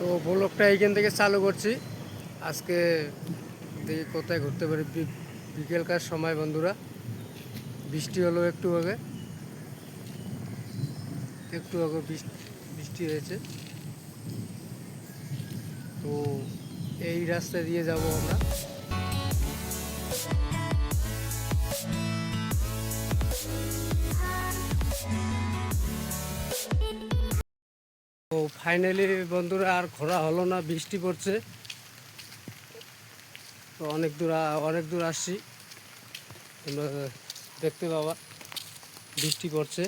তো ব্লগটা এইখান থেকে চালু করছি। আজকে দেখি কোথায় ঘুরতে পারি। বিকেলকার সময় বন্ধুরা, বৃষ্টি হলো একটু আগে, বৃষ্টি হয়েছে। তো এই রাস্তা দিয়ে যাব আমরা। তো ফাইনালি বন্ধুরা আর ঘোরা হলো না, বৃষ্টি পড়ছে। তো অনেক দূর আসছি, তোমরা দেখতে পাবা বৃষ্টি পড়ছে।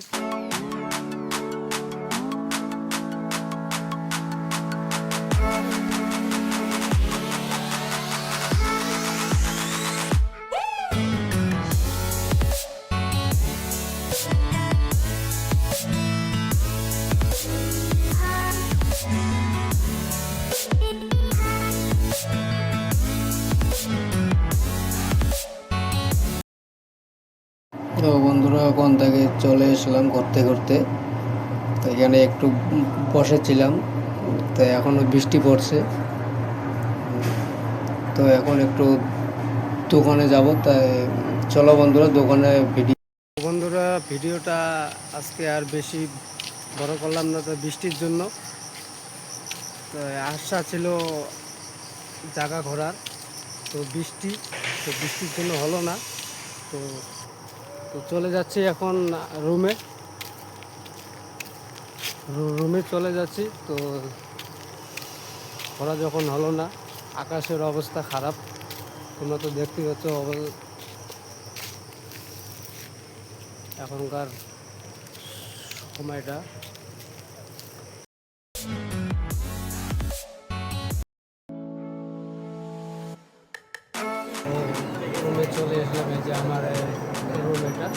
তো বন্ধুরা ওখান থেকে চলে এসলাম ঘুরতে ঘুরতে। তো এখানে একটু বসেছিলাম, তো এখনও বৃষ্টি পড়ছে। তো এখন একটু দোকানে যাব, তাই চলো বন্ধুরা দোকানে ভিডিওটা আজকে আর বেশি বড় করলাম না, তো বৃষ্টির জন্য। তো আশা ছিল জায়গা ঘোরার, তো বৃষ্টির জন্য হলো না। তো তো চলে যাচ্ছি এখন রুমে চলে যাচ্ছি। তো ঘোরা যখন হলো না, আকাশের অবস্থা খারাপ, তোমরা তো দেখতে পাচ্ছ এখনকার সময়টা। রুমে চলে আসলাম, এই যে আমার রুম এটা।